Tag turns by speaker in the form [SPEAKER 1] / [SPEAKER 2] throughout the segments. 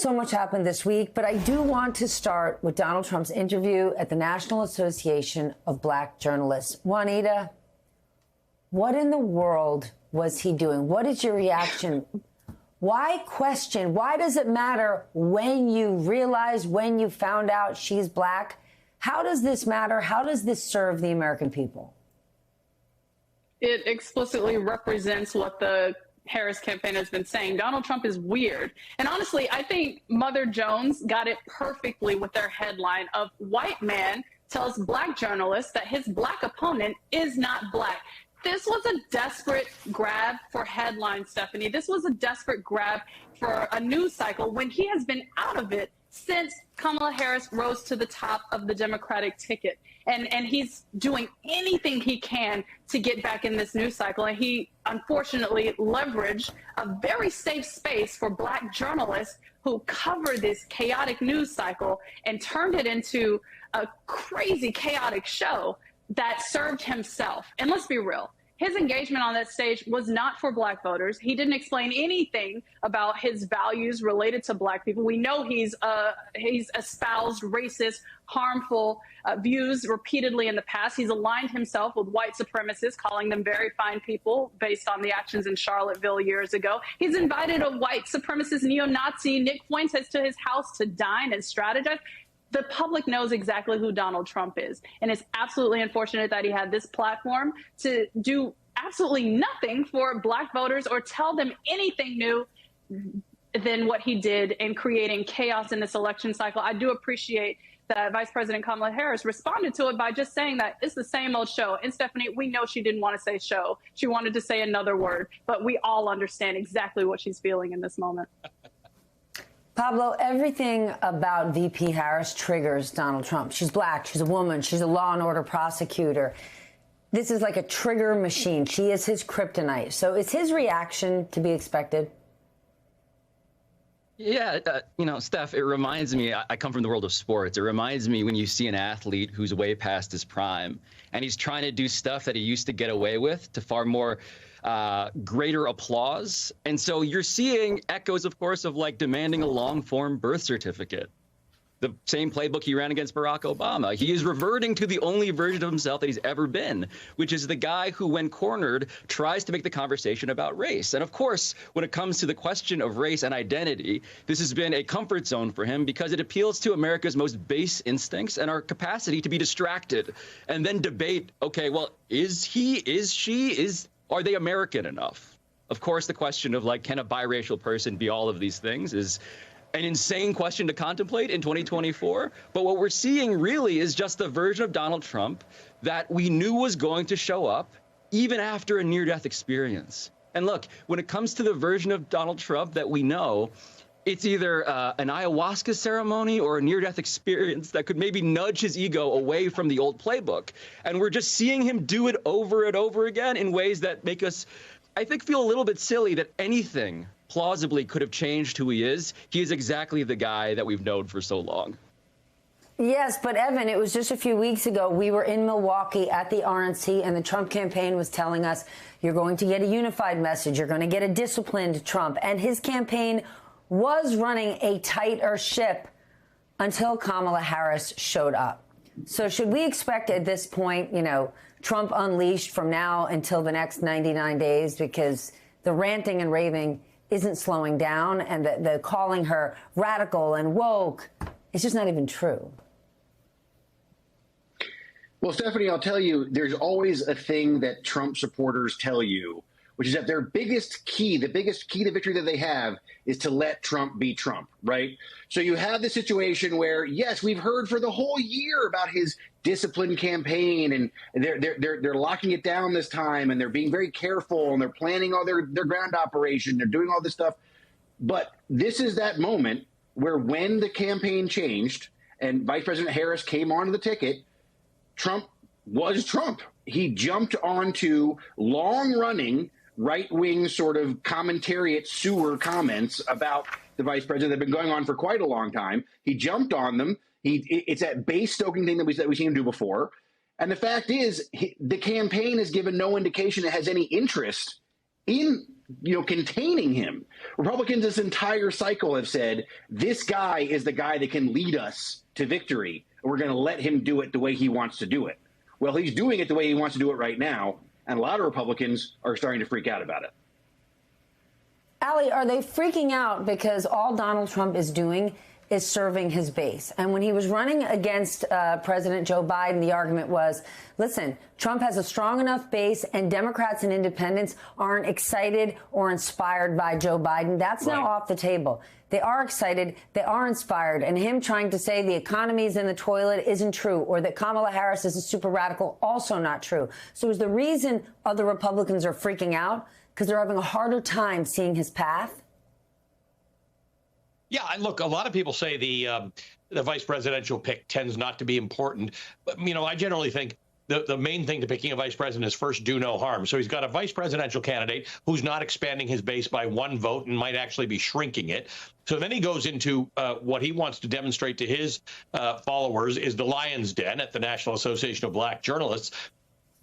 [SPEAKER 1] So much happened this week, but I do want to start with Donald Trump's interview at the National Association of Black Journalists. Juanita, what in the world was he doing? What is your reaction? Why question? Why does it matter when you realize, when you found out she's black? How does this matter? How does this serve the American people?
[SPEAKER 2] It explicitly represents what the Harris campaign has been saying. Donald Trump is weird. And honestly, I think Mother Jones got it perfectly with their headline of white man tells black journalists that his black opponent is not black. This was a desperate grab for headlines, Stephanie. This was a desperate grab for a news cycle when he has been out of it since Kamala Harris rose to the top of the Democratic ticket. And he's doing anything he can to get back in this news cycle. And he, unfortunately, leveraged a very safe space for black journalists who cover this chaotic news cycle and turned it into a crazy, chaotic show that served himself. And let's be real. His engagement on that stage was not for black voters. He didn't explain anything about his values related to black people. We know he's espoused racist, harmful views repeatedly in the past. He's aligned himself with white supremacists, calling them very fine people based on the actions in Charlottesville years ago. He's invited a white supremacist neo-Nazi, Nick Fuentes, to his house to dine and strategize. The public knows exactly who Donald Trump is. And it's absolutely unfortunate that he had this platform to do absolutely nothing for black voters or tell them anything new than what he did in creating chaos in this election cycle. I do appreciate that Vice President Kamala Harris responded to it by just saying that it's the same old show. And Stephanie, we know she didn't want to say show. She wanted to say another word, but we all understand exactly what she's feeling in this moment.
[SPEAKER 1] Pablo, everything about VP Harris triggers Donald Trump. She's black. She's a woman. She's a law and order prosecutor. This is like a trigger machine. She is his kryptonite. So is his reaction to be expected?
[SPEAKER 3] Yeah, Steph, it reminds me, I come from the world of sports. It reminds me when you see an athlete who's way past his prime and he's trying to do stuff that he used to get away with to far more greater applause. And so you're seeing echoes, of course, of like demanding a long form birth certificate. The same playbook he ran against Barack Obama. He is reverting to the only version of himself that he's ever been, which is the guy who, when cornered, tries to make the conversation about race. And of course, when it comes to the question of race and identity, this has been a comfort zone for him because it appeals to America's most base instincts and our capacity to be distracted and then debate, okay, well, are they American enough? Of course, the question of like, can a biracial person be all of these things is an insane question to contemplate in 2024. But what we're seeing really is just the version of Donald Trump that we knew was going to show up even after a near-death experience. And look, when it comes to the version of Donald Trump that we know, it's either an ayahuasca ceremony or a near-death experience that could maybe nudge his ego away from the old playbook. And we're just seeing him do it over and over again in ways that make us, I think, feel a little bit silly that anything plausibly could have changed who he is. He is exactly the guy that we've known for so long.
[SPEAKER 1] Yes, but Evan, it was just a few weeks ago. We were in Milwaukee at the RNC, and the Trump campaign was telling us, you're going to get a unified message. You're going to get a disciplined Trump. And his campaign was running a tighter ship until Kamala Harris showed up. So should we expect at this point, Trump unleashed from now until the next 99 days? Because the ranting and raving isn't slowing down, and the calling her radical and woke is just not even true.
[SPEAKER 4] Well, Stephanie, I'll tell you, there's always a thing that Trump supporters tell you, which is that their biggest key, the biggest key to victory that they have is to let Trump be Trump, right? So you have the situation where, yes, we've heard for the whole year about his disciplined campaign, and they're locking it down this time, and they're being very careful, and they're planning all their ground operation, they're doing all this stuff. But this is that moment where when the campaign changed and Vice President Harris came onto the ticket, Trump was Trump. He jumped onto long-running right-wing sort of commentariat sewer comments about the vice president that have been going on for quite a long time. He jumped on them. It's that base-stoking thing that we've seen him do before. And the fact is, the campaign has given no indication it has any interest in containing him. Republicans this entire cycle have said, this guy is the guy that can lead us to victory. We're going to let him do it the way he wants to do it. Well, he's doing it the way he wants to do it right now, and a lot of Republicans are starting to freak out about it.
[SPEAKER 1] Ali, are they freaking out because all Donald Trump is doing is serving his base? And when he was running against President Joe Biden, the argument was, listen, Trump has a strong enough base and Democrats and independents aren't excited or inspired by Joe Biden. That's now off the table. They are excited. They are inspired. And him trying to say the economy is in the toilet isn't true, or that Kamala Harris is a super radical, also not true. So is the reason other Republicans are freaking out because they're having a harder time seeing his path?
[SPEAKER 5] Yeah, look, a lot of people say the vice presidential pick tends not to be important. But, I generally think the main thing to picking a vice president is first do no harm. So he's got a vice presidential candidate who's not expanding his base by one vote and might actually be shrinking it. So then he goes into what he wants to demonstrate to his followers is the lion's den at the National Association of Black Journalists.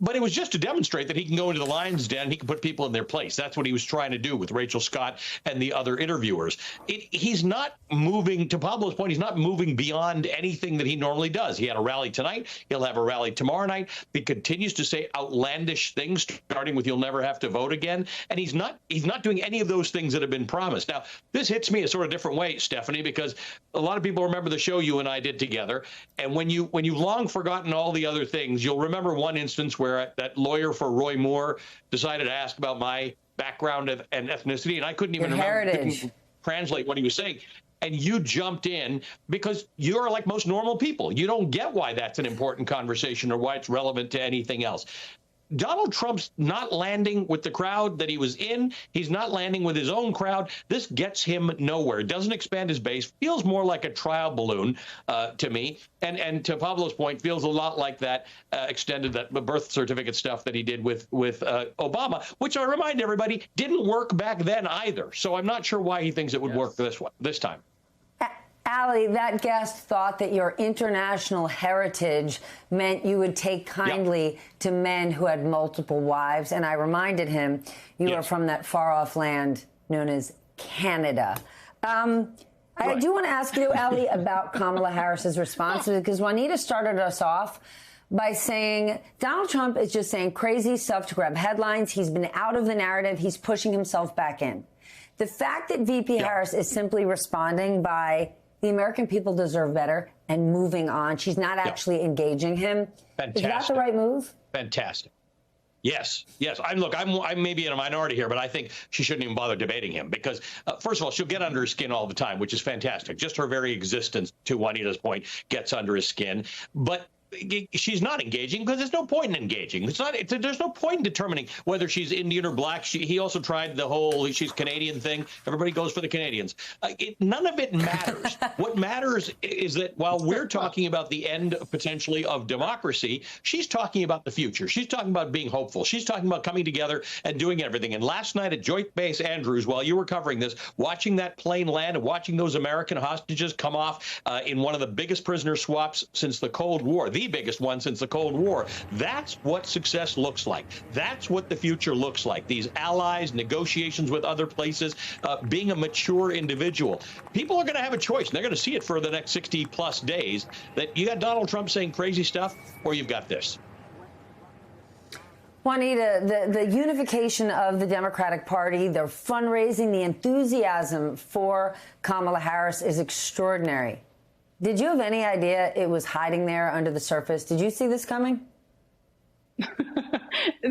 [SPEAKER 5] But it was just to demonstrate that he can go into the lion's den and he can put people in their place. That's what he was trying to do with Rachel Scott and the other interviewers. He's not moving, to Pablo's point, he's not moving beyond anything that he normally does. He had a rally tonight. He'll have a rally tomorrow night. He continues to say outlandish things, starting with "you'll never have to vote again." And he's not doing any of those things that have been promised. Now, this hits me a sort of different way, Stephanie, because a lot of people remember the show you and I did together. And when you've long forgotten all the other things, you'll remember one instance where that lawyer for Roy Moore decided to ask about my background and ethnicity, and I couldn't even couldn't translate what he was saying. And you jumped in because you're like most normal people. You don't get why that's an important conversation or why it's relevant to anything else. Donald Trump's not landing with the crowd that he was in. He's not landing with his own crowd. This gets him nowhere. It doesn't expand his base. Feels more like a trial balloon to me. And to Pablo's point, feels a lot like that extended that birth certificate stuff that he did with Obama, which I remind everybody didn't work back then either. So I'm not sure why he thinks it would work this time.
[SPEAKER 1] Ali, that guest thought that your international heritage meant you would take kindly to men who had multiple wives. And I reminded him you are from that far-off land known as Canada. I do want to ask you, Ali, about Kamala Harris's response, because Juanita started us off by saying Donald Trump is just saying crazy stuff to grab headlines. He's been out of the narrative. He's pushing himself back in. The fact that VP Harris is simply responding by the American people deserve better and moving on. She's not actually engaging him.
[SPEAKER 5] Fantastic.
[SPEAKER 1] Is that the right move?
[SPEAKER 5] Fantastic. Yes. I'm maybe in a minority here, but I think she shouldn't even bother debating him because, first of all, she'll get under his skin all the time, which is fantastic. Just her very existence, to Juanita's point, gets under his skin. But she's not engaging because there's no point in engaging. There's no point in determining whether she's Indian or black. He also tried the whole she's Canadian thing. Everybody goes for the Canadians. None of it matters. What matters is that while we're talking about the end potentially of democracy, she's talking about the future. She's talking about being hopeful. She's talking about coming together and doing everything. And last night at Joint Base Andrews, while you were covering this, watching that plane land and watching those American hostages come off in one of the biggest prisoner swaps since the Cold War, the biggest one since the Cold War. That's what success looks like. That's what the future looks like. These allies, negotiations with other places, being a mature individual. People are going to have a choice, and they're going to see it for the next 60-plus days, that you got Donald Trump saying crazy stuff, or you've got this.
[SPEAKER 1] Juanita, the unification of the Democratic Party, their fundraising, the enthusiasm for Kamala Harris is extraordinary. Did you have any idea it was hiding there under the surface? Did you see this coming?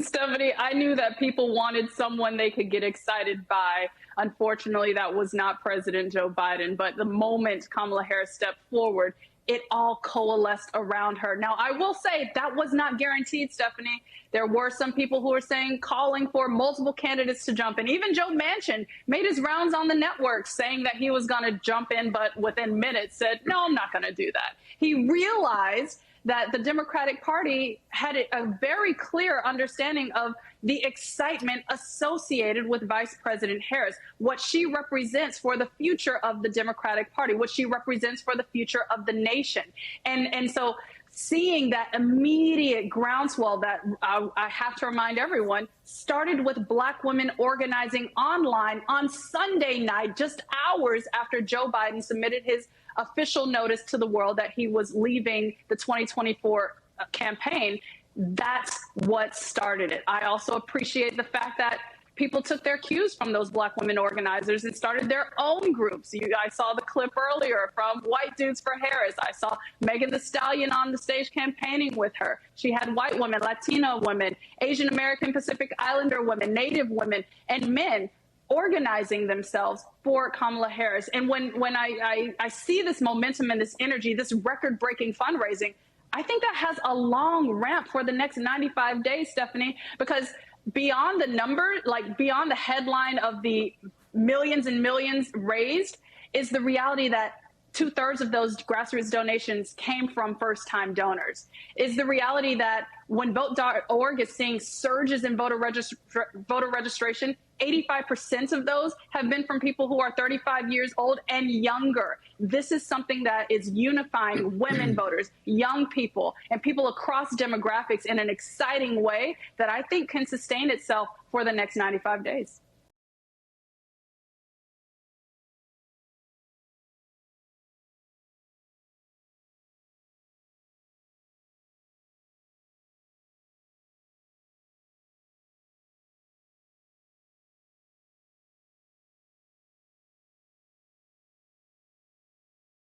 [SPEAKER 2] Stephanie, I knew that people wanted someone they could get excited by. Unfortunately, that was not President Joe Biden. But the moment Kamala Harris stepped forward, it all coalesced around her. Now, I will say that was not guaranteed, Stephanie. There were some people who were calling for multiple candidates to jump in. Even Joe Manchin made his rounds on the network saying that he was going to jump in, but within minutes said, no, I'm not going to do that. He realized that the Democratic Party had a very clear understanding of the excitement associated with Vice President Harris, what she represents for the future of the Democratic Party, what she represents for the future of the nation. And so seeing that immediate groundswell that I have to remind everyone started with Black women organizing online on Sunday night, just hours after Joe Biden submitted his official notice to the world that he was leaving the 2024 campaign. That's what started it. I also appreciate the fact that people took their cues from those Black women organizers and started their own groups. I saw the clip earlier from White Dudes for Harris. I saw Megan Thee Stallion on the stage campaigning with her. She had white women, Latino women, Asian American, Pacific Islander women, Native women, and men organizing themselves for Kamala Harris. And when I see this momentum and this energy, this record-breaking fundraising, I think that has a long ramp for the next 95 days, Stephanie, because beyond the number, like beyond the headline of the millions and millions raised, is the reality that 2/3 of those grassroots donations came from first-time donors. Is the reality that when Vote.org is seeing surges in voter registration, 85% of those have been from people who are 35 years old and younger. This is something that is unifying women voters, young people, and people across demographics in an exciting way that I think can sustain itself for the next 95 days.